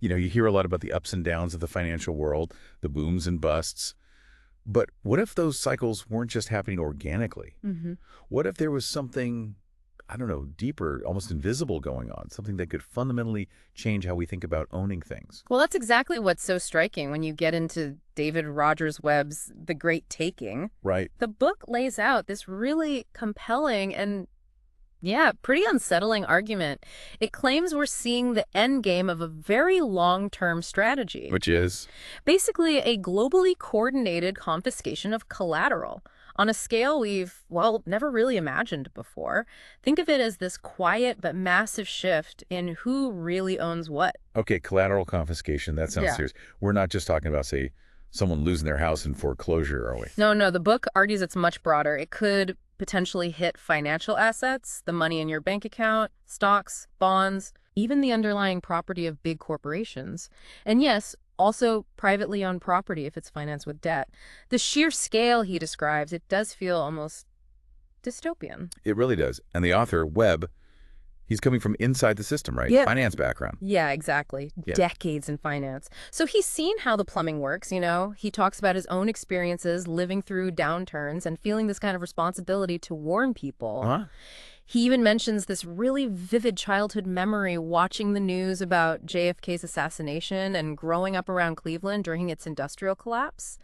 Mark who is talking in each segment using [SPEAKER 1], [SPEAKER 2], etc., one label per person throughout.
[SPEAKER 1] You hear a lot about the ups and downs of the financial world, the booms and busts. But what if those cycles weren't just happening organically?
[SPEAKER 2] Hmm.
[SPEAKER 1] What if there was something, I don't know, deeper, almost invisible going on, something that could fundamentally change how we think about owning things?
[SPEAKER 2] Well, that's exactly what's so striking when you get into David Rogers Webb's The Great Taking.
[SPEAKER 1] Right.
[SPEAKER 2] The book lays out this really compelling and, yeah, pretty unsettling argument. It claims we're seeing the end game of a very long-term strategy.
[SPEAKER 1] Which is?
[SPEAKER 2] Basically, a globally coordinated confiscation of collateral on a scale we've, well, never really imagined before. Think of it as this quiet but massive shift in who really owns what.
[SPEAKER 1] Okay, collateral confiscation, that sounds
[SPEAKER 2] Yeah.
[SPEAKER 1] serious. We're not just talking about, say, someone losing their house in foreclosure, are we?
[SPEAKER 2] No, the book argues it's much broader. It could potentially hit financial assets, the money in your bank account, stocks, bonds, even the underlying property of big corporations. And yes, also privately owned property if it's financed with debt. The sheer scale he describes, it does feel almost dystopian.
[SPEAKER 1] It really does. And the author, Webb, he's coming from inside the system, right?
[SPEAKER 2] Yeah.
[SPEAKER 1] Finance background.
[SPEAKER 2] Yeah, exactly.
[SPEAKER 1] Yeah.
[SPEAKER 2] Decades in finance. So he's seen how the plumbing works, you know. He talks about his own experiences living through downturns and feeling this kind of responsibility to warn people.
[SPEAKER 1] Huh?
[SPEAKER 2] He even mentions this really vivid childhood memory watching the news about JFK's assassination and growing up around Cleveland during its industrial collapse.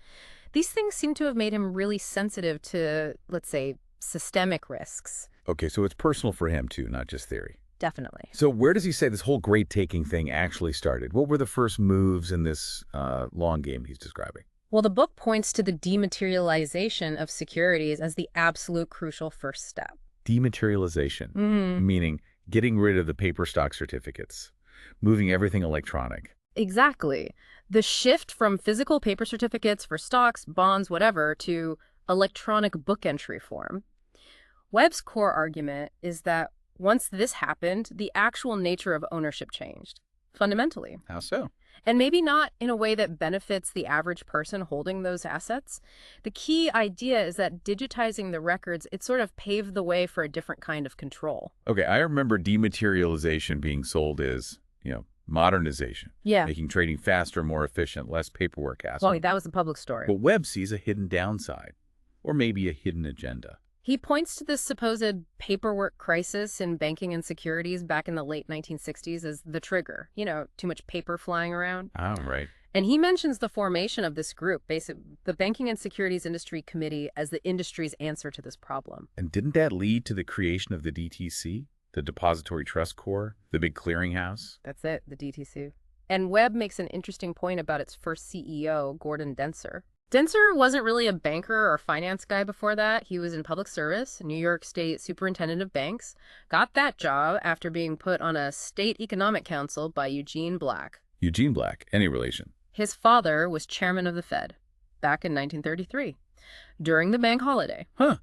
[SPEAKER 2] These things seem to have made him really sensitive to, let's say, systemic risks.
[SPEAKER 1] Okay, so it's personal for him, too, not just theory.
[SPEAKER 2] Definitely.
[SPEAKER 1] So where does he say this whole great taking thing actually started? What were the first moves in this long game he's describing?
[SPEAKER 2] Well, the book points to the dematerialization of securities as the absolute crucial first step.
[SPEAKER 1] Dematerialization, meaning getting rid of the paper stock certificates, moving everything electronic.
[SPEAKER 2] Exactly. The shift from physical paper certificates for stocks, bonds, whatever, to electronic book entry form. Webb's core argument is that once this happened, the actual nature of ownership changed, fundamentally.
[SPEAKER 1] How so?
[SPEAKER 2] And maybe not in a way that benefits the average person holding those assets. The key idea is that digitizing the records, it sort of paved the way for a different kind of control.
[SPEAKER 1] Okay, I remember dematerialization being sold as, modernization.
[SPEAKER 2] Yeah.
[SPEAKER 1] Making trading faster, more efficient, less paperwork hassle.
[SPEAKER 2] Well, that was the public story.
[SPEAKER 1] But Webb sees a hidden downside, or maybe a hidden agenda.
[SPEAKER 2] He points to this supposed paperwork crisis in banking and securities back in the late 1960s as the trigger. Too much paper flying around.
[SPEAKER 1] Oh, right.
[SPEAKER 2] And he mentions the formation of this group, the Banking and Securities Industry Committee, as the industry's answer to this problem.
[SPEAKER 1] And didn't that lead to the creation of the DTC, the Depository Trust Corps, the big clearinghouse?
[SPEAKER 2] That's it, the DTC. And Webb makes an interesting point about its first CEO, Gordon Denser. Denser wasn't really a banker or finance guy before that. He was in public service, New York State Superintendent of Banks. Got that job after being put on a state economic council by Eugene Black.
[SPEAKER 1] Eugene Black, any relation?
[SPEAKER 2] His father was chairman of the Fed back in 1933, during the bank holiday.
[SPEAKER 1] Huh.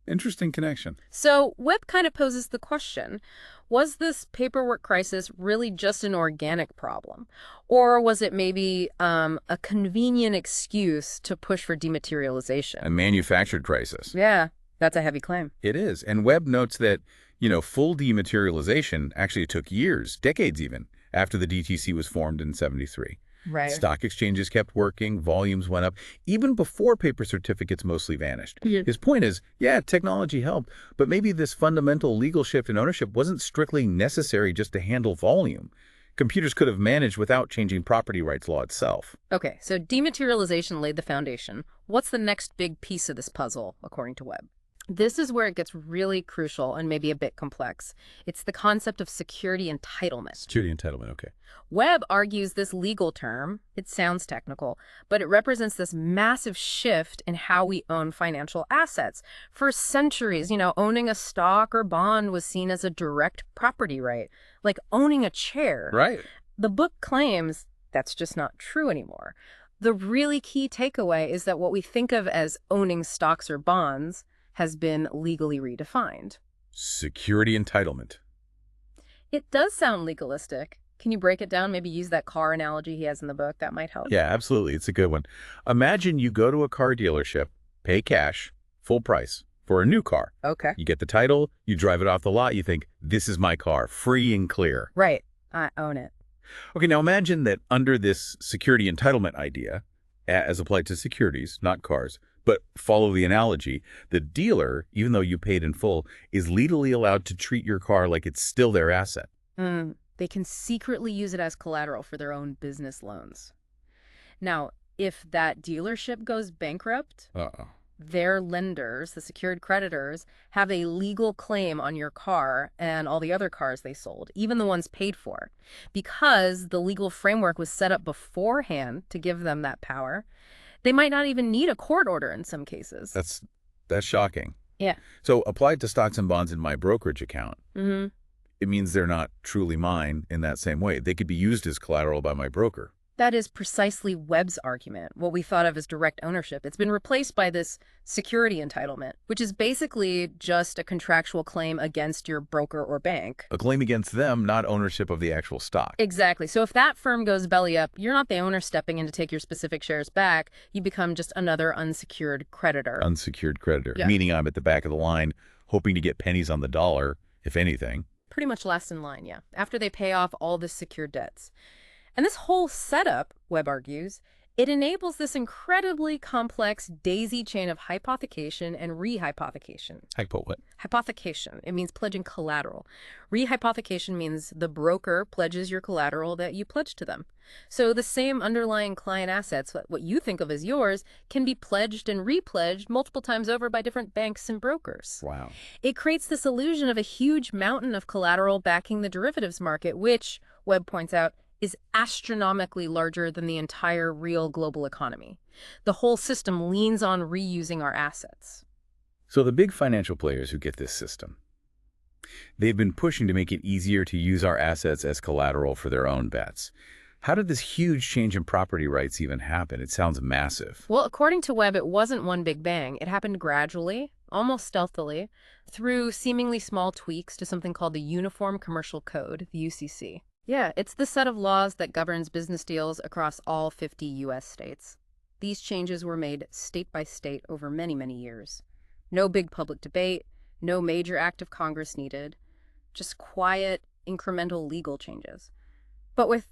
[SPEAKER 1] Interesting connection.
[SPEAKER 2] So Webb kind of poses the question, was this paperwork crisis really just an organic problem? Or was it maybe a convenient excuse to push for dematerialization?
[SPEAKER 1] A manufactured crisis.
[SPEAKER 2] Yeah, that's a heavy claim.
[SPEAKER 1] It is. And Webb notes that, full dematerialization actually took years, decades even, after the DTC was formed in '73.
[SPEAKER 2] Right.
[SPEAKER 1] Stock exchanges kept working, volumes went up, even before paper certificates mostly vanished.
[SPEAKER 2] Yeah.
[SPEAKER 1] His point is, yeah, technology helped, but maybe this fundamental legal shift in ownership wasn't strictly necessary just to handle volume. Computers could have managed without changing property rights law itself.
[SPEAKER 2] Okay, so dematerialization laid the foundation. What's the next big piece of this puzzle, according to Webb? This is where it gets really crucial and maybe a bit complex. It's the concept of security entitlement.
[SPEAKER 1] Security entitlement, okay.
[SPEAKER 2] Webb argues this legal term, it sounds technical, but it represents this massive shift in how we own financial assets. For centuries, owning a stock or bond was seen as a direct property right, like owning a chair.
[SPEAKER 1] Right.
[SPEAKER 2] The book claims that's just not true anymore. The really key takeaway is that what we think of as owning stocks or bonds has been legally redefined.
[SPEAKER 1] Security entitlement.
[SPEAKER 2] It does sound legalistic. Can you break it down? Maybe use that car analogy he has in the book. That might help.
[SPEAKER 1] Yeah, absolutely. It's a good one. Imagine you go to a car dealership, pay cash, full price, for a new car.
[SPEAKER 2] Okay.
[SPEAKER 1] You get the title, you drive it off the lot, you think, this is my car, free and clear.
[SPEAKER 2] Right. I own it.
[SPEAKER 1] Okay, now imagine that under this security entitlement idea, as applied to securities, not cars, but follow the analogy, the dealer, even though you paid in full, is legally allowed to treat your car like it's still their asset.
[SPEAKER 2] They can secretly use it as collateral for their own business loans. Now, if that dealership goes bankrupt,
[SPEAKER 1] Uh-oh.
[SPEAKER 2] their lenders, the secured creditors, have a legal claim on your car and all the other cars they sold, even the ones paid for. Because the legal framework was set up beforehand to give them that power, they might not even need a court order in some cases.
[SPEAKER 1] That's shocking.
[SPEAKER 2] Yeah.
[SPEAKER 1] So applied to stocks and bonds in my brokerage account,
[SPEAKER 2] Mm-hmm.
[SPEAKER 1] it means they're not truly mine in that same way. They could be used as collateral by my broker.
[SPEAKER 2] That is precisely Webb's argument, what we thought of as direct ownership. It's been replaced by this security entitlement, which is basically just a contractual claim against your broker or bank.
[SPEAKER 1] A claim against them, not ownership of the actual stock.
[SPEAKER 2] Exactly. So if that firm goes belly up, you're not the owner stepping in to take your specific shares back. You become just another unsecured creditor.
[SPEAKER 1] Unsecured creditor,
[SPEAKER 2] Yeah.
[SPEAKER 1] meaning I'm at the back of the line hoping to get pennies on the dollar, if anything.
[SPEAKER 2] Pretty much last in line, yeah, after they pay off all the secured debts. And this whole setup, Webb argues, it enables this incredibly complex daisy chain of hypothecation and rehypothecation.
[SPEAKER 1] What?
[SPEAKER 2] Hypothecation, it means pledging collateral. Rehypothecation means the broker pledges your collateral that you pledge to them. So the same underlying client assets, what you think of as yours, can be pledged and repledged multiple times over by different banks and brokers.
[SPEAKER 1] Wow.
[SPEAKER 2] It creates this illusion of a huge mountain of collateral backing the derivatives market, which, Webb points out, is astronomically larger than the entire real global economy. The whole system leans on reusing our assets.
[SPEAKER 1] So the big financial players who get this system, they've been pushing to make it easier to use our assets as collateral for their own bets. How did this huge change in property rights even happen? It sounds massive.
[SPEAKER 2] Well, according to Webb, it wasn't one big bang. It happened gradually, almost stealthily, through seemingly small tweaks to something called the Uniform Commercial Code, the UCC. Yeah, it's the set of laws that governs business deals across all 50 U.S. states. These changes were made state by state over many, many years. No big public debate, no major act of Congress needed, just quiet, incremental legal changes. But with,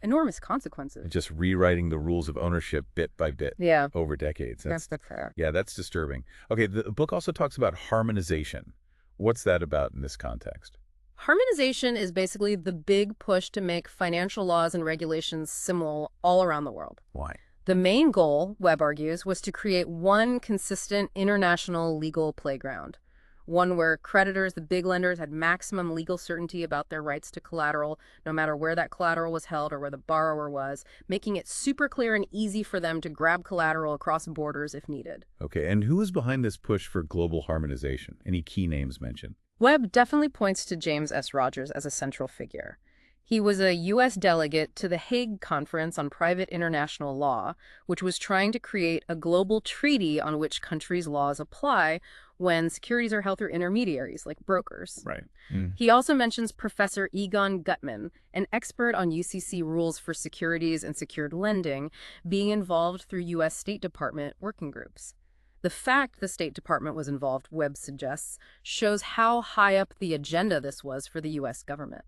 [SPEAKER 2] enormous consequences.
[SPEAKER 1] Just rewriting the rules of ownership bit by bit over decades.
[SPEAKER 2] That's fair.
[SPEAKER 1] Yeah, that's disturbing. Okay, the book also talks about harmonization. What's that about in this context?
[SPEAKER 2] Harmonization is basically the big push to make financial laws and regulations similar all around the world.
[SPEAKER 1] Why?
[SPEAKER 2] The main goal, Webb argues, was to create one consistent international legal playground. One where creditors, the big lenders, had maximum legal certainty about their rights to collateral, no matter where that collateral was held or where the borrower was, making it super clear and easy for them to grab collateral across borders if needed.
[SPEAKER 1] Okay, and who is behind this push for global harmonization? Any key names mentioned?
[SPEAKER 2] Webb definitely points to James S. Rogers as a central figure. He was a U.S. delegate to the Hague Conference on Private International Law, which was trying to create a global treaty on which countries' laws apply when securities are held through intermediaries, like brokers.
[SPEAKER 1] Right.
[SPEAKER 2] He also mentions Professor Egon Gutmann, an expert on UCC rules for securities and secured lending, being involved through U.S. State Department working groups. The fact the State Department was involved, Webb suggests, shows how high up the agenda this was for the U.S. government.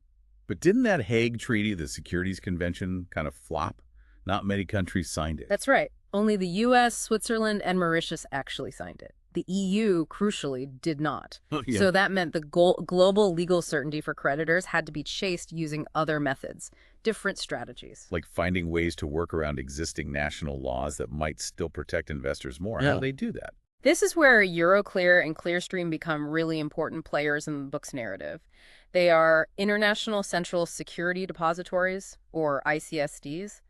[SPEAKER 1] But didn't that Hague Treaty, the Securities Convention, kind of flop? Not many countries signed it.
[SPEAKER 2] That's right. Only the U.S., Switzerland, and Mauritius actually signed it. The EU, crucially, did not.
[SPEAKER 1] Yeah.
[SPEAKER 2] So that meant the global legal certainty for creditors had to be chased using other methods, different strategies.
[SPEAKER 1] Like finding ways to work around existing national laws that might still protect investors more. How do they do that?
[SPEAKER 2] This is where Euroclear and Clearstream become really important players in the book's narrative. They are International Central Security Depositories, or ICSDs.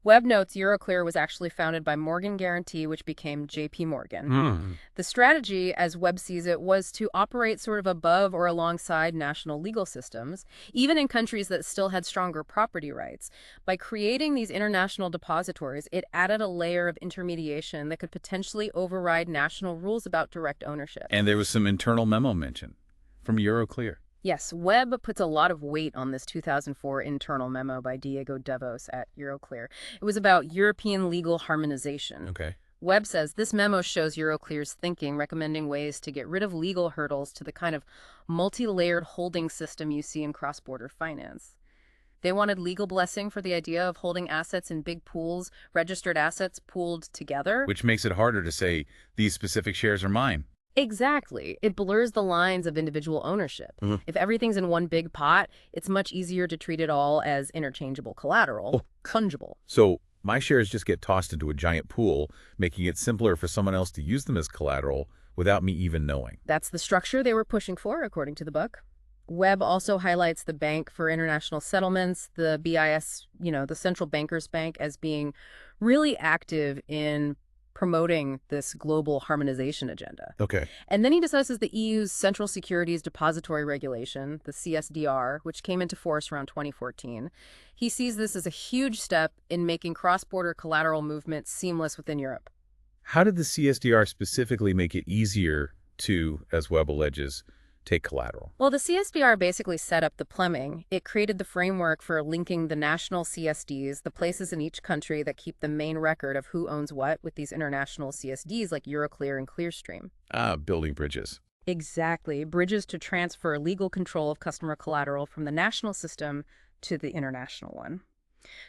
[SPEAKER 2] Webb notes Euroclear was actually founded by Morgan Guarantee, which became JP Morgan. The strategy, as Webb sees it, was to operate sort of above or alongside national legal systems, even in countries that still had stronger property rights. By creating these international depositories, it added a layer of intermediation that could potentially override national rules about direct ownership.
[SPEAKER 1] And there was some internal memo mention from Euroclear.
[SPEAKER 2] Yes, Webb puts a lot of weight on this 2004 internal memo by Diego Devos at Euroclear. It was about European legal harmonization.
[SPEAKER 1] Okay.
[SPEAKER 2] Webb says this memo shows Euroclear's thinking, recommending ways to get rid of legal hurdles to the kind of multi-layered holding system you see in cross-border finance. They wanted legal blessing for the idea of holding assets in big pools, registered assets pooled together.
[SPEAKER 1] Which makes it harder to say, these specific shares are mine.
[SPEAKER 2] Exactly. It blurs the lines of individual ownership. If everything's in one big pot, it's much easier to treat it all as interchangeable collateral, fungible.
[SPEAKER 1] So my shares just get tossed into a giant pool, making it simpler for someone else to use them as collateral without me even knowing.
[SPEAKER 2] That's the structure they were pushing for, according to the book. Webb also highlights the Bank for International Settlements, the BIS, the Central Bankers Bank, as being really active in promoting this global harmonization agenda.
[SPEAKER 1] Okay.
[SPEAKER 2] And then he discusses the EU's Central Securities Depository Regulation, the CSDR, which came into force around 2014. He sees this as a huge step in making cross-border collateral movement seamless within Europe.
[SPEAKER 1] How did the CSDR specifically make it easier to, as Webb alleges, take collateral?
[SPEAKER 2] Well, the CSDR basically set up the plumbing. It created the framework for linking the national CSDs, the places in each country that keep the main record of who owns what, with these international CSDs like Euroclear and Clearstream.
[SPEAKER 1] Building bridges.
[SPEAKER 2] Exactly. Bridges to transfer legal control of customer collateral from the national system to the international one.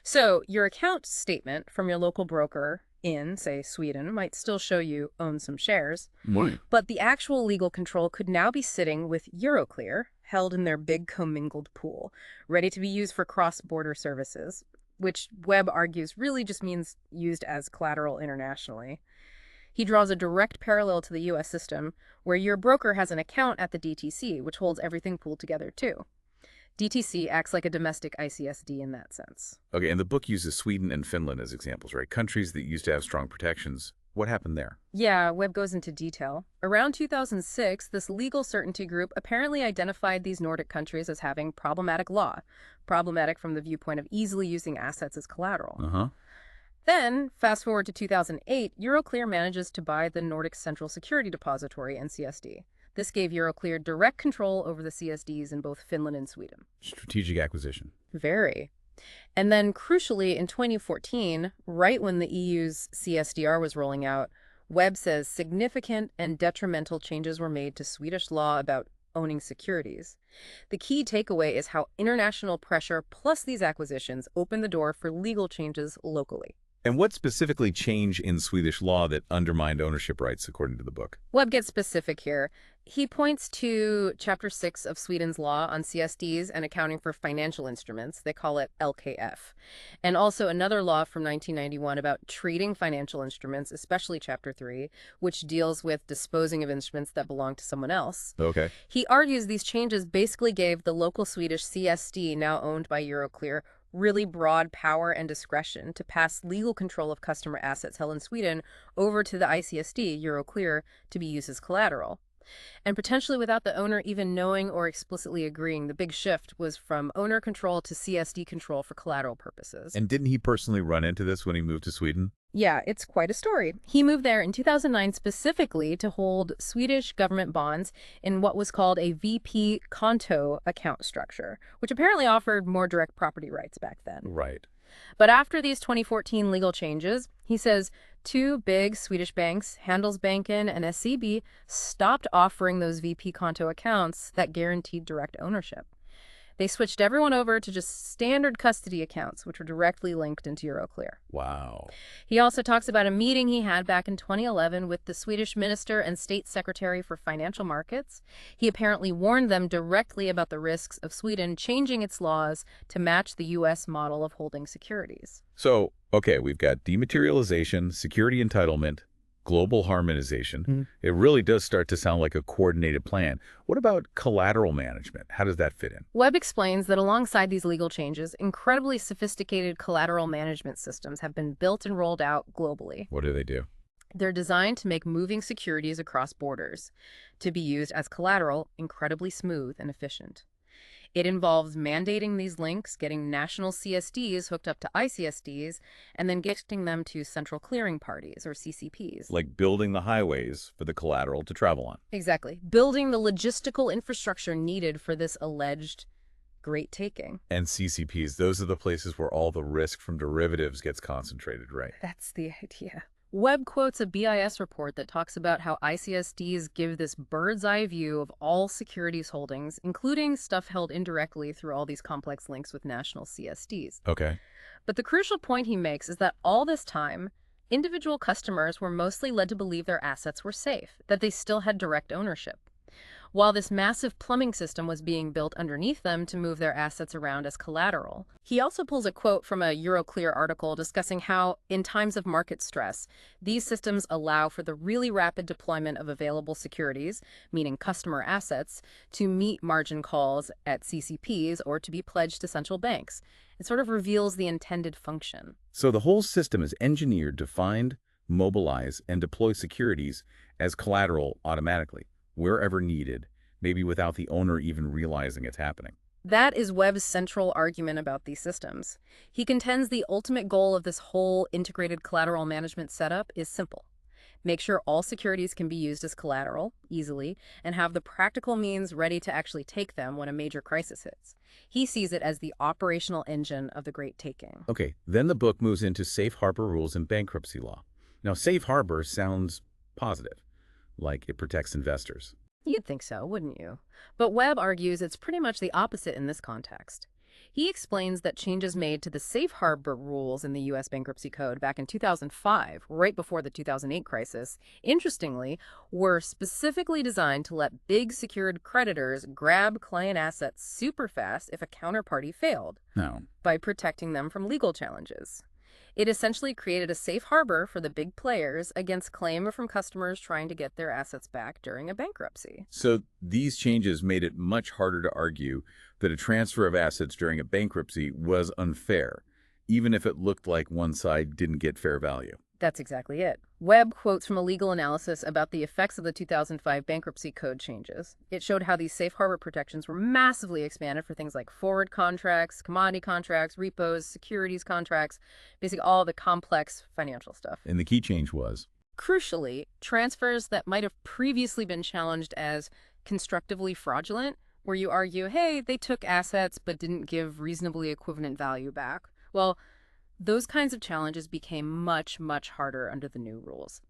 [SPEAKER 2] So your account statement from your local broker in, say, Sweden might still show you own some shares.
[SPEAKER 1] Right.
[SPEAKER 2] But the actual legal control could now be sitting with Euroclear, held in their big commingled pool, ready to be used for cross-border services, which Webb argues really just means used as collateral internationally. He draws a direct parallel to the U.S. system, where your broker has an account at the DTC, which holds everything pooled together too. DTC acts like a domestic ICSD in that sense.
[SPEAKER 1] Okay, and the book uses Sweden and Finland as examples, right? Countries that used to have strong protections. What happened there?
[SPEAKER 2] Yeah, Webb goes into detail. Around 2006, this legal certainty group apparently identified these Nordic countries as having problematic law, problematic from the viewpoint of easily using assets as collateral. Then, fast forward to 2008, Euroclear manages to buy the Nordic Central Security Depository, NCSD. This gave Euroclear direct control over the CSDs in both Finland and Sweden.
[SPEAKER 1] Strategic acquisition.
[SPEAKER 2] Very. And then, crucially, in 2014, right when the EU's CSDR was rolling out, Webb says significant and detrimental changes were made to Swedish law about owning securities. The key takeaway is how international pressure plus these acquisitions opened the door for legal changes locally.
[SPEAKER 1] And what specifically changed in Swedish law that undermined ownership rights, according to the book?
[SPEAKER 2] Webb gets specific here. He points to Chapter 6 of Sweden's law on CSDs and accounting for financial instruments. They call it LKF. And also another law from 1991 about treating financial instruments, especially Chapter 3, which deals with disposing of instruments that belong to someone else.
[SPEAKER 1] Okay.
[SPEAKER 2] He argues these changes basically gave the local Swedish CSD, now owned by Euroclear, really broad power and discretion to pass legal control of customer assets held in Sweden over to the ICSD, Euroclear, to be used as collateral. And potentially without the owner even knowing or explicitly agreeing, the big shift was from owner control to CSD control for collateral purposes.
[SPEAKER 1] And didn't he personally run into this when he moved to Sweden?
[SPEAKER 2] Yeah, it's quite a story. He moved there in 2009 specifically to hold Swedish government bonds in what was called a VP Konto account structure, which apparently offered more direct property rights back then.
[SPEAKER 1] Right.
[SPEAKER 2] But after these 2014 legal changes, he says two big Swedish banks, Handelsbanken and SEB, stopped offering those VP Konto accounts that guaranteed direct ownership. They switched everyone over to just standard custody accounts, which were directly linked into Euroclear.
[SPEAKER 1] Wow.
[SPEAKER 2] He also talks about a meeting he had back in 2011 with the Swedish Minister and State Secretary for Financial Markets. He apparently warned them directly about the risks of Sweden changing its laws to match the U.S. model of holding securities.
[SPEAKER 1] So, okay, we've got dematerialization, security entitlement, global harmonization. It really does start to sound like a coordinated plan. What about collateral management? How does that fit in?
[SPEAKER 2] Webb explains that alongside these legal changes, incredibly sophisticated collateral management systems have been built and rolled out globally.
[SPEAKER 1] What do they do?
[SPEAKER 2] They're designed to make moving securities across borders to be used as collateral incredibly smooth and efficient. It involves mandating these links, getting national CSDs hooked up to ICSDs, and then gifting them to central clearing parties, or CCPs.
[SPEAKER 1] Like building the highways for the collateral to travel on.
[SPEAKER 2] Exactly. Building the logistical infrastructure needed for this alleged great taking.
[SPEAKER 1] And CCPs, those are the places where all the risk from derivatives gets concentrated, right?
[SPEAKER 2] That's the idea. Webb quotes a BIS report that talks about how ICSDs give this bird's eye view of all securities holdings, including stuff held indirectly through all these complex links with national CSDs.
[SPEAKER 1] Okay.
[SPEAKER 2] But the crucial point he makes is that all this time, individual customers were mostly led to believe their assets were safe, that they still had direct ownership, while this massive plumbing system was being built underneath them to move their assets around as collateral. He also pulls a quote from a Euroclear article discussing how, in times of market stress, these systems allow for the really rapid deployment of available securities, meaning customer assets, to meet margin calls at CCPs or to be pledged to central banks. It sort of reveals the intended function.
[SPEAKER 1] So the whole system is engineered to find, mobilize, and deploy securities as collateral automatically, wherever needed, maybe without the owner even realizing it's happening.
[SPEAKER 2] That is Webb's central argument about these systems. He contends the ultimate goal of this whole integrated collateral management setup is simple. Make sure all securities can be used as collateral, easily, and have the practical means ready to actually take them when a major crisis hits. He sees it as the operational engine of the Great Taking.
[SPEAKER 1] Okay, then the book moves into safe harbor rules in bankruptcy law. Now, safe harbor sounds positive, like it protects investors.
[SPEAKER 2] You'd think so, wouldn't you? But Webb argues it's pretty much the opposite in this context. He explains that changes made to the safe harbor rules in the U.S. Bankruptcy Code back in 2005, right before the 2008 crisis, interestingly, were specifically designed to let big secured creditors grab client assets super fast if a counterparty failed,
[SPEAKER 1] No.
[SPEAKER 2] by protecting them from legal challenges. It essentially created a safe harbor for the big players against claim from customers trying to get their assets back during a bankruptcy.
[SPEAKER 1] So these changes made it much harder to argue that a transfer of assets during a bankruptcy was unfair, even if it looked like one side didn't get fair value.
[SPEAKER 2] That's exactly it. Webb quotes from a legal analysis about the effects of the 2005 Bankruptcy Code changes. It showed how these safe harbor protections were massively expanded for things like forward contracts, commodity contracts, repos, securities contracts, basically all the complex financial stuff.
[SPEAKER 1] And the key change was?
[SPEAKER 2] Crucially, transfers that might have previously been challenged as constructively fraudulent, where you argue, hey, they took assets but didn't give reasonably equivalent value back. Well, those kinds of challenges became much, much harder under the new rules.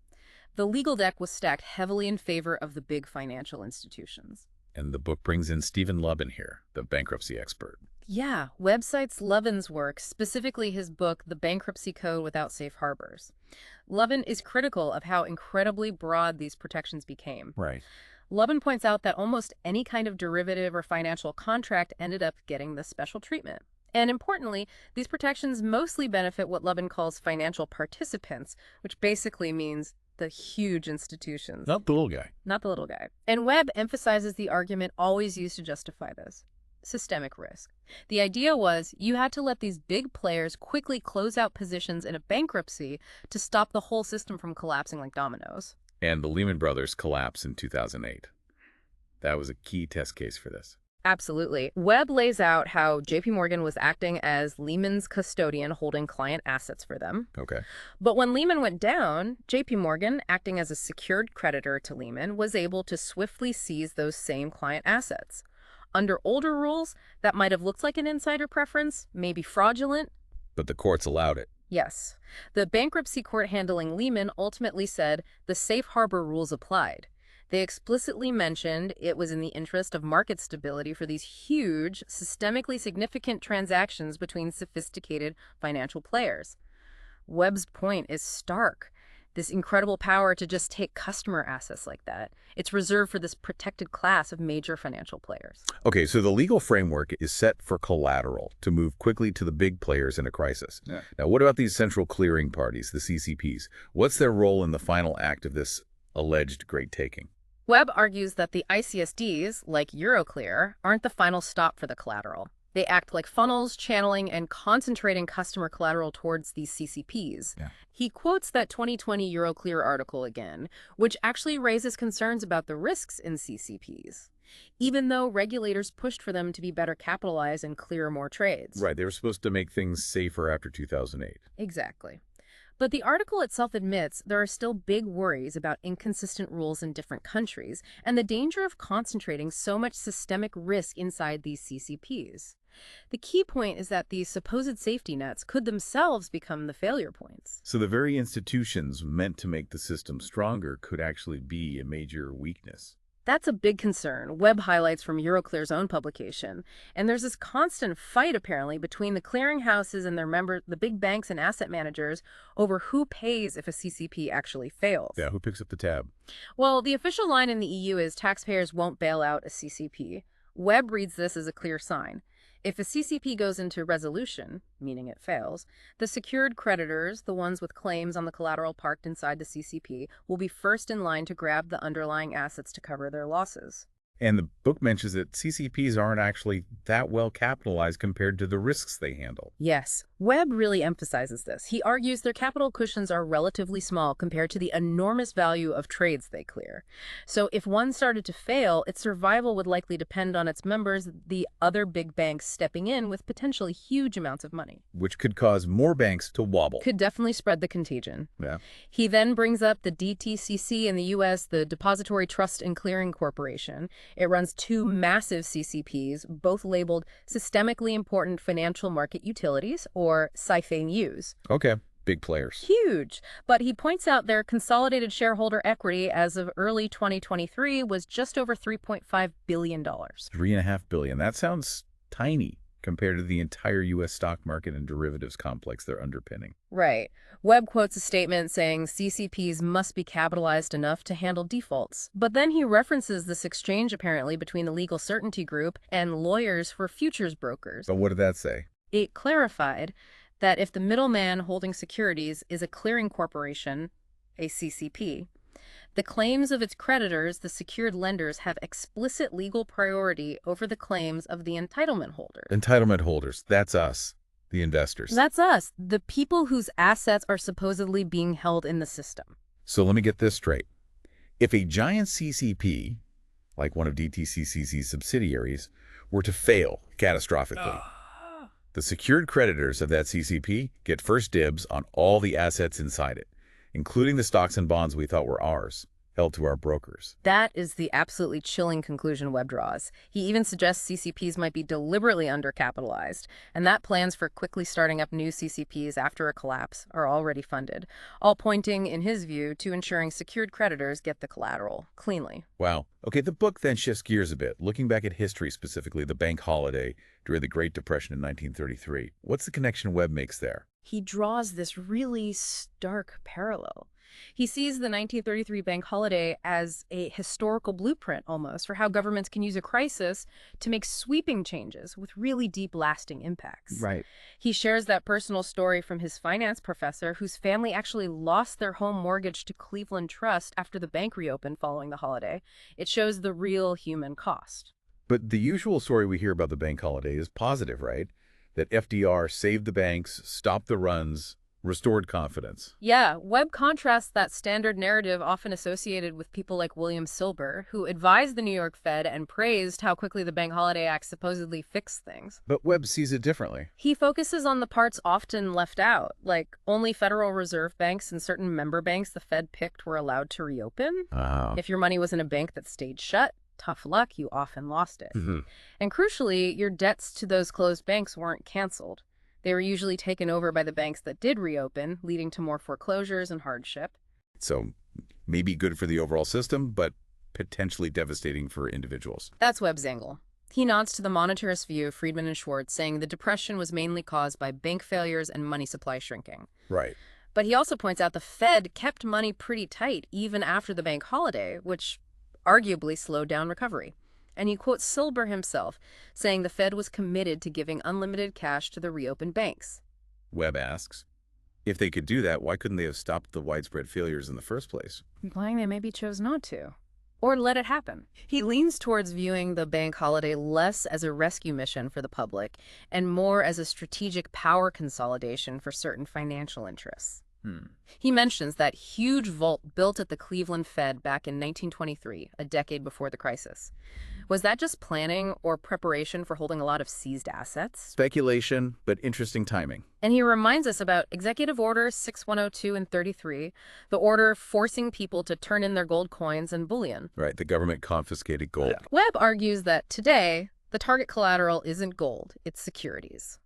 [SPEAKER 2] The legal deck was stacked heavily in favor of the big financial institutions.
[SPEAKER 1] And the book brings in Stephen Lubin here, the bankruptcy expert.
[SPEAKER 2] Yeah, Webb cites Lubin's work, specifically his book, The Bankruptcy Code Without Safe Harbors. Lubin is critical of how incredibly broad these protections became.
[SPEAKER 1] Right.
[SPEAKER 2] Lubin points out that almost any kind of derivative or financial contract ended up getting this special treatment. And importantly, these protections mostly benefit what Lubin calls financial participants, which basically means the huge institutions.
[SPEAKER 1] Not the little guy.
[SPEAKER 2] Not the little guy. And Webb emphasizes the argument always used to justify this: systemic risk. The idea was you had to let these big players quickly close out positions in a bankruptcy to stop the whole system from collapsing like dominoes.
[SPEAKER 1] And the Lehman Brothers collapse in 2008. That was a key test case for this.
[SPEAKER 2] Absolutely. Webb lays out how JP Morgan was acting as Lehman's custodian holding client assets for them.
[SPEAKER 1] Okay.
[SPEAKER 2] But when Lehman went down, JP Morgan, acting as a secured creditor to Lehman, was able to swiftly seize those same client assets. Under older rules, that might have looked like an insider preference, maybe fraudulent.
[SPEAKER 1] But the courts allowed it.
[SPEAKER 2] Yes. The bankruptcy court handling Lehman ultimately said the safe harbor rules applied. They explicitly mentioned it was in the interest of market stability for these huge, systemically significant transactions between sophisticated financial players. Webb's point is stark. This incredible power to just take customer assets like that. It's reserved for this protected class of major financial players.
[SPEAKER 1] Okay, so the legal framework is set for collateral to move quickly to the big players in a crisis. Yeah. Now, what about these central clearing parties, the CCPs? What's their role in the final act of this alleged great taking?
[SPEAKER 2] Webb argues that the ICSDs, like Euroclear, aren't the final stop for the collateral. They act like funnels, channeling and concentrating customer collateral towards these CCPs. Yeah. He quotes that 2020 Euroclear article again, which actually raises concerns about the risks in CCPs, even though regulators pushed for them to be better capitalized and clear more trades.
[SPEAKER 1] Right, they were supposed to make things safer after 2008.
[SPEAKER 2] Exactly. But the article itself admits there are still big worries about inconsistent rules in different countries and the danger of concentrating so much systemic risk inside these CCPs. The key point is that these supposed safety nets could themselves become the failure points.
[SPEAKER 1] So the very institutions meant to make the system stronger could actually be a major weakness.
[SPEAKER 2] That's a big concern, Webb highlights from Euroclear's own publication. And there's this constant fight, apparently, between the clearinghouses and their members, the big banks and asset managers, over who pays if a CCP actually fails.
[SPEAKER 1] Yeah, who picks up the tab?
[SPEAKER 2] Well, the official line in the EU is taxpayers won't bail out a CCP. Webb reads this as a clear sign. If a CCP goes into resolution, meaning it fails, the secured creditors, the ones with claims on the collateral parked inside the CCP, will be first in line to grab the underlying assets to cover their losses.
[SPEAKER 1] And the book mentions that CCPs aren't actually that well capitalized compared to the risks they handle.
[SPEAKER 2] Yes, Webb really emphasizes this. He argues their capital cushions are relatively small compared to the enormous value of trades they clear. So if one started to fail, its survival would likely depend on its members, the other big banks stepping in with potentially huge amounts of money.
[SPEAKER 1] Which could cause more banks to wobble.
[SPEAKER 2] Could definitely spread the contagion.
[SPEAKER 1] Yeah.
[SPEAKER 2] He then brings up the DTCC in the U.S., the Depository Trust and Clearing Corporation. It runs two massive CCPs, both labeled Systemically Important Financial Market Utilities, or SIFAMUs.
[SPEAKER 1] Okay, big players.
[SPEAKER 2] Huge. But he points out their consolidated shareholder equity as of early 2023 was just over $3.5 billion.
[SPEAKER 1] $3.5 billion. That sounds tiny compared to the entire U.S. stock market and derivatives complex they're underpinning.
[SPEAKER 2] Right. Webb quotes a statement saying CCPs must be capitalized enough to handle defaults. But then he references this exchange apparently between the Legal Certainty Group and lawyers for futures brokers.
[SPEAKER 1] But what did that say?
[SPEAKER 2] It clarified that if the middleman holding securities is a clearing corporation, a CCP, the claims of its creditors, the secured lenders, have explicit legal priority over the claims of the entitlement holders.
[SPEAKER 1] Entitlement holders. That's us, the investors.
[SPEAKER 2] That's us, the people whose assets are supposedly being held in the system.
[SPEAKER 1] So let me get this straight. If a giant CCP, like one of DTCC's subsidiaries, were to fail catastrophically, the secured creditors of that CCP get first dibs on all the assets inside it, including the stocks and bonds we thought were ours, held to our brokers.
[SPEAKER 2] That is the absolutely chilling conclusion Webb draws. He even suggests CCPs might be deliberately undercapitalized, and that plans for quickly starting up new CCPs after a collapse are already funded, all pointing, in his view, to ensuring secured creditors get the collateral cleanly.
[SPEAKER 1] Wow. Okay, the book then shifts gears a bit, looking back at history, specifically the bank holiday during the Great Depression in 1933. What's the connection Webb makes there?
[SPEAKER 2] He draws this really stark parallel. He sees the 1933 bank holiday as a historical blueprint, almost, for how governments can use a crisis to make sweeping changes with really deep, lasting impacts.
[SPEAKER 1] Right.
[SPEAKER 2] He shares that personal story from his finance professor, whose family actually lost their home mortgage to Cleveland Trust after the bank reopened following the holiday. It shows the real human cost.
[SPEAKER 1] But the usual story we hear about the bank holiday is positive, right? That FDR saved the banks, stopped the runs, restored confidence.
[SPEAKER 2] Yeah, Webb contrasts that standard narrative often associated with people like William Silber, who advised the New York Fed and praised how quickly the Bank Holiday Act supposedly fixed things.
[SPEAKER 1] But Webb sees it differently.
[SPEAKER 2] He focuses on the parts often left out, like only Federal Reserve banks and certain member banks the Fed picked were allowed to reopen. If your money was in a bank that stayed shut, tough luck, you often lost it. And crucially, your debts to those closed banks weren't canceled. They were usually taken over by the banks that did reopen, leading to more foreclosures and hardship.
[SPEAKER 1] So maybe good for the overall system, but potentially devastating for individuals.
[SPEAKER 2] That's Webb's angle. He nods to the monetarist view of Friedman and Schwartz, saying the Depression was mainly caused by bank failures and money supply shrinking.
[SPEAKER 1] Right.
[SPEAKER 2] But he also points out the Fed kept money pretty tight even after the bank holiday, which arguably slowed down recovery. And he quotes Silber himself, saying the Fed was committed to giving unlimited cash to the reopened banks.
[SPEAKER 1] Webb asks, if they could do that, why couldn't they have stopped the widespread failures in the first place?
[SPEAKER 2] Implying they maybe chose not to. Or let it happen. He leans towards viewing the bank holiday less as a rescue mission for the public and more as a strategic power consolidation for certain financial interests. He mentions that huge vault built at the Cleveland Fed back in 1923, a decade before the crisis. Was that just planning or preparation for holding a lot of seized assets?
[SPEAKER 1] Speculation, but interesting timing.
[SPEAKER 2] And he reminds us about Executive Order 6102 and 33, the order forcing people to turn in their gold coins and bullion.
[SPEAKER 1] Right, the government confiscated gold.
[SPEAKER 2] Webb argues that today, The target collateral isn't gold, it's securities.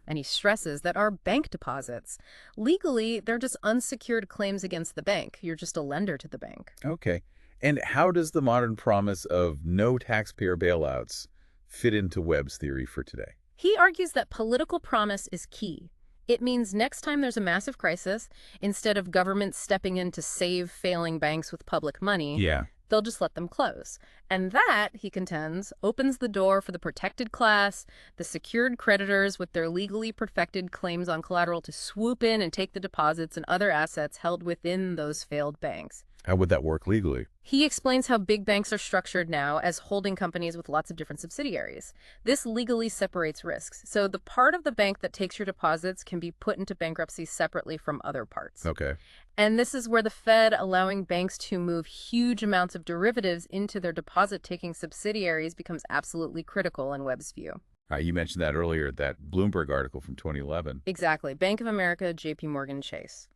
[SPEAKER 2] And he stresses that our bank deposits, legally, they're just unsecured claims against the bank. You're just a lender to the bank.
[SPEAKER 1] Okay. And how does the modern promise of no taxpayer bailouts fit into Webb's theory for today?
[SPEAKER 2] He argues that political promise is key. It means next time there's a massive crisis, instead of governments stepping in to save failing banks with public money,
[SPEAKER 1] Yeah.
[SPEAKER 2] they'll just let them close. And that, he contends, opens the door for the protected class, the secured creditors with their legally perfected claims on collateral to swoop in and take the deposits and other assets held within those failed banks.
[SPEAKER 1] How would that work legally?
[SPEAKER 2] He explains how big banks are structured now as holding companies with lots of different subsidiaries. This legally separates risks. So the part of the bank that takes your deposits can be put into bankruptcy separately from other parts.
[SPEAKER 1] Okay.
[SPEAKER 2] And this is where the Fed allowing banks to move huge amounts of derivatives into their deposit-taking subsidiaries becomes absolutely critical in Webb's view.
[SPEAKER 1] You mentioned that earlier, that Bloomberg article from 2011.
[SPEAKER 2] Exactly. Bank of America, JP Morgan Chase.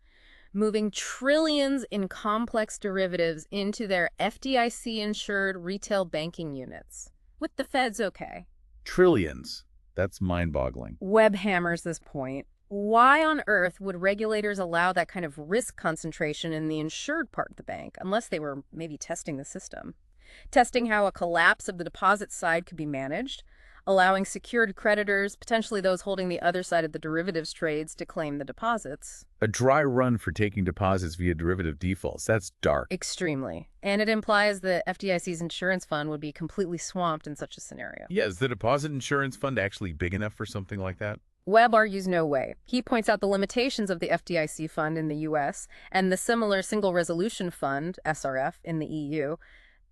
[SPEAKER 2] Moving trillions in complex derivatives into their FDIC-insured retail banking units. With the Fed's okay.
[SPEAKER 1] Trillions. That's mind-boggling.
[SPEAKER 2] Webb hammers this point. Why on earth would regulators allow that kind of risk concentration in the insured part of the bank, unless they were maybe testing the system? Testing how a collapse of the deposit side could be managed, allowing secured creditors, potentially those holding the other side of the derivatives trades, to claim the deposits.
[SPEAKER 1] A dry run for taking deposits via derivative defaults. That's dark.
[SPEAKER 2] Extremely. And it implies the FDIC's insurance fund would be completely swamped in such a scenario.
[SPEAKER 1] Yeah, is the deposit insurance fund actually big enough for something like that?
[SPEAKER 2] Webb argues no way. He points out the limitations of the FDIC fund in the U.S. and the similar Single Resolution Fund, SRF, in the EU.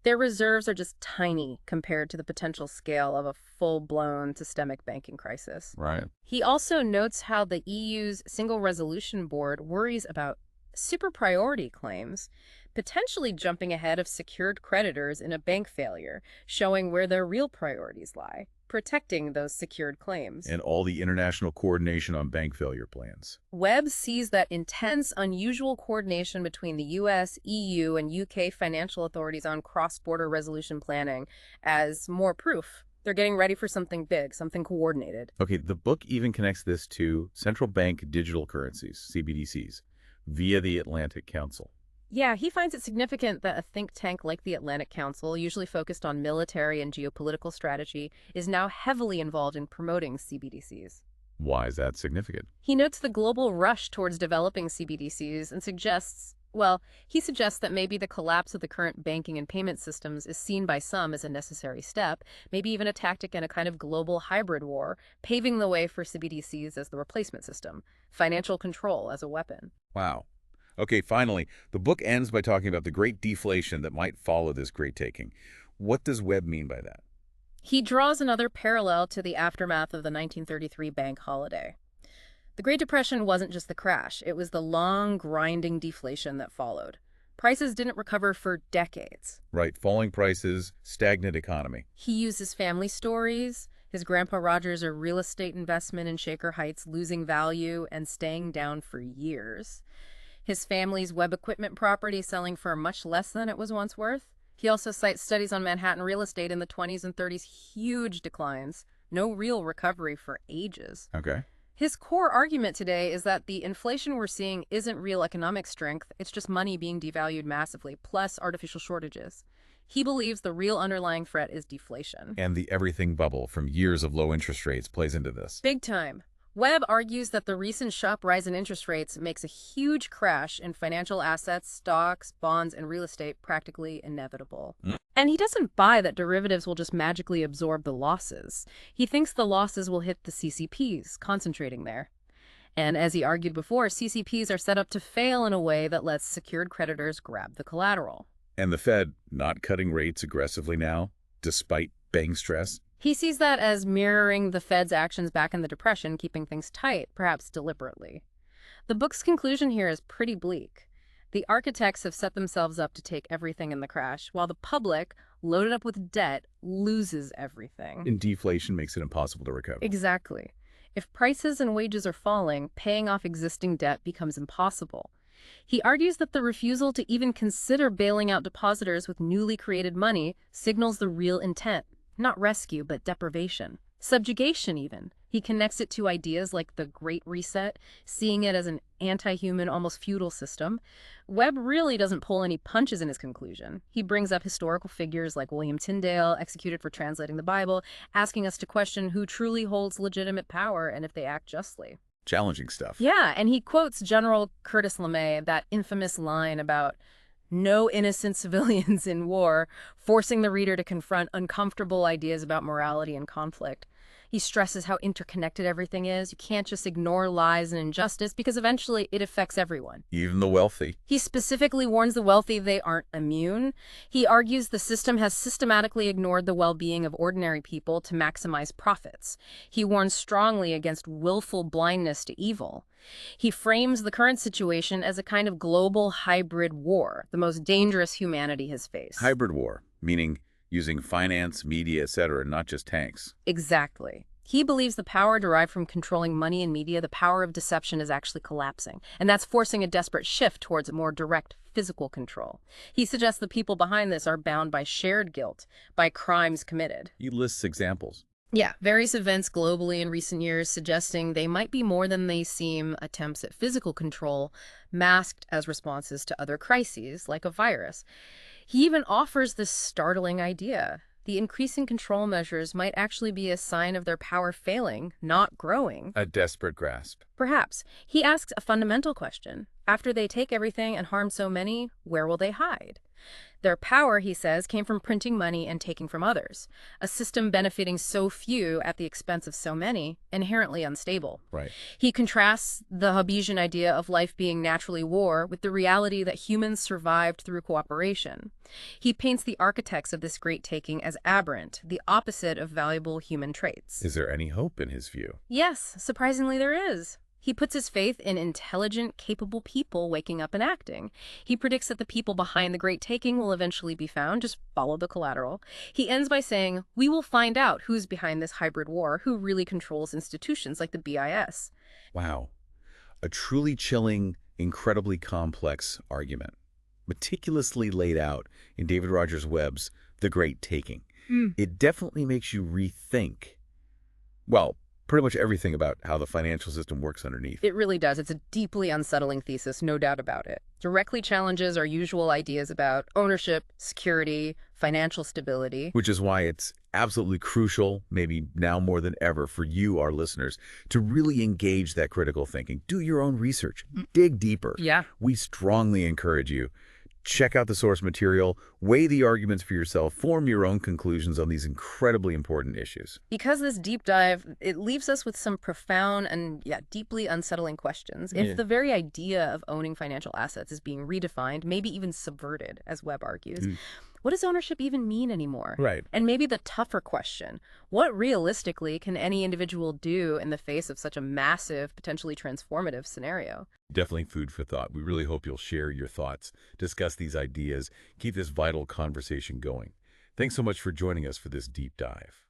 [SPEAKER 2] Their reserves are just tiny compared to the potential scale of a full-blown systemic banking crisis.
[SPEAKER 1] Right.
[SPEAKER 2] He also notes how the EU's Single Resolution Board worries about super priority claims, potentially jumping ahead of secured creditors in a bank failure, showing where their real priorities lie, protecting those secured claims.
[SPEAKER 1] And all the international coordination on bank failure plans.
[SPEAKER 2] Webb sees that intense, unusual coordination between the U.S., EU, and UK financial authorities on cross-border resolution planning as more proof. They're getting ready for something big, something coordinated.
[SPEAKER 1] Okay, the book even connects this to central bank digital currencies, CBDCs, via the Atlantic Council.
[SPEAKER 2] Yeah, he finds it significant that a think tank like the Atlantic Council, usually focused on military and geopolitical strategy, is now heavily involved in promoting CBDCs.
[SPEAKER 1] Why is that significant?
[SPEAKER 2] He notes the global rush towards developing CBDCs and suggests that maybe the collapse of the current banking and payment systems is seen by some as a necessary step, maybe even a tactic in a kind of global hybrid war, paving the way for CBDCs as the replacement system, financial control as a weapon.
[SPEAKER 1] Wow. Okay, finally, the book ends by talking about the great deflation that might follow this great taking. What does Webb mean by that?
[SPEAKER 2] He draws another parallel to the aftermath of the 1933 bank holiday. The Great Depression wasn't just the crash, it was the long, grinding deflation that followed. Prices didn't recover for decades.
[SPEAKER 1] Right, falling prices, stagnant economy.
[SPEAKER 2] He uses family stories, his grandpa Rogers' real estate investment in Shaker Heights losing value and staying down for years. His family's Webb equipment property selling for much less than it was once worth. He also cites studies on Manhattan real estate in the 20s and 30s, huge declines, no real recovery for ages.
[SPEAKER 1] Okay.
[SPEAKER 2] His core argument today is that the inflation we're seeing isn't real economic strength, it's just money being devalued massively, plus artificial shortages. He believes the real underlying threat is deflation.
[SPEAKER 1] And the everything bubble from years of low interest rates plays into this.
[SPEAKER 2] Big time. Webb argues that the recent sharp rise in interest rates makes a huge crash in financial assets, stocks, bonds, and real estate practically inevitable. And he doesn't buy that derivatives will just magically absorb the losses. He thinks the losses will hit the CCPs, concentrating there. And as he argued before, CCPs are set up to fail in a way that lets secured creditors grab the collateral.
[SPEAKER 1] And the Fed not cutting rates aggressively now, despite bank stress?
[SPEAKER 2] He sees that as mirroring the Fed's actions back in the Depression, keeping things tight, perhaps deliberately. The book's conclusion here is pretty bleak. The architects have set themselves up to take everything in the crash, while the public, loaded up with debt, loses everything.
[SPEAKER 1] And deflation makes it impossible to recover.
[SPEAKER 2] Exactly. If prices and wages are falling, paying off existing debt becomes impossible. He argues that the refusal to even consider bailing out depositors with newly created money signals the real intent. Not rescue, but deprivation. Subjugation, even. He connects it to ideas like the Great Reset, seeing it as an anti-human, almost feudal system. Webb really doesn't pull any punches in his conclusion. He brings up historical figures like William Tyndale, executed for translating the Bible, asking us to question who truly holds legitimate power and if they act justly.
[SPEAKER 1] Challenging stuff.
[SPEAKER 2] Yeah, and he quotes General Curtis LeMay, that infamous line about no innocent civilians in war, forcing the reader to confront uncomfortable ideas about morality and conflict. He stresses how interconnected everything is. You can't just ignore lies and injustice because eventually it affects everyone.
[SPEAKER 1] Even the wealthy.
[SPEAKER 2] He specifically warns the wealthy they aren't immune. He argues the system has systematically ignored the well-being of ordinary people to maximize profits. He warns strongly against willful blindness to evil. He frames the current situation as a kind of global hybrid war, the most dangerous humanity has faced.
[SPEAKER 1] Hybrid war, meaning using finance, media, etc., not just tanks.
[SPEAKER 2] Exactly. He believes the power derived from controlling money and media, the power of deception, is actually collapsing, and that's forcing a desperate shift towards more direct physical control. He suggests the people behind this are bound by shared guilt, by crimes committed.
[SPEAKER 1] He lists examples.
[SPEAKER 2] Yeah, various events globally in recent years suggesting they might be more than they seem attempts at physical control, masked as responses to other crises, like a virus. He even offers this startling idea. The increasing control measures might actually be a sign of their power failing, not growing.
[SPEAKER 1] A desperate grasp.
[SPEAKER 2] Perhaps. He asks a fundamental question. After they take everything and harm so many, where will they hide? Their power, he says, came from printing money and taking from others. A system benefiting so few at the expense of so many, inherently unstable.
[SPEAKER 1] Right.
[SPEAKER 2] He contrasts the Hobbesian idea of life being naturally war with the reality that humans survived through cooperation. He paints the architects of this great taking as aberrant, the opposite of valuable human traits.
[SPEAKER 1] Is there any hope in his view?
[SPEAKER 2] Yes, surprisingly there is. He puts his faith in intelligent, capable people waking up and acting. He predicts that the people behind the great taking will eventually be found. Just follow the collateral. He ends by saying, we will find out who's behind this hybrid war, who really controls institutions like the BIS.
[SPEAKER 1] Wow. A truly chilling, incredibly complex argument. Meticulously laid out in David Rogers Webb's The Great Taking. It definitely makes you rethink, well, pretty much everything about how the financial system works underneath.
[SPEAKER 2] It really does. It's a deeply unsettling thesis, no doubt about it. Directly challenges our usual ideas about ownership, security, financial stability.
[SPEAKER 1] Which is why it's absolutely crucial, maybe now more than ever, for you, our listeners, to really engage that critical thinking. Do your own research. Dig deeper.
[SPEAKER 2] Yeah.
[SPEAKER 1] We strongly encourage you. Check out the source material, weigh the arguments for yourself, form your own conclusions on these incredibly important issues.
[SPEAKER 2] Because this deep dive, it leaves us with some profound and, deeply unsettling questions. If the very idea of owning financial assets is being redefined, maybe even subverted, as Webb argues, what does ownership even mean anymore?
[SPEAKER 1] Right.
[SPEAKER 2] And maybe the tougher question, what realistically can any individual do in the face of such a massive, potentially transformative scenario?
[SPEAKER 1] Definitely food for thought. We really hope you'll share your thoughts, discuss these ideas, keep this vital conversation going. Thanks so much for joining us for this deep dive.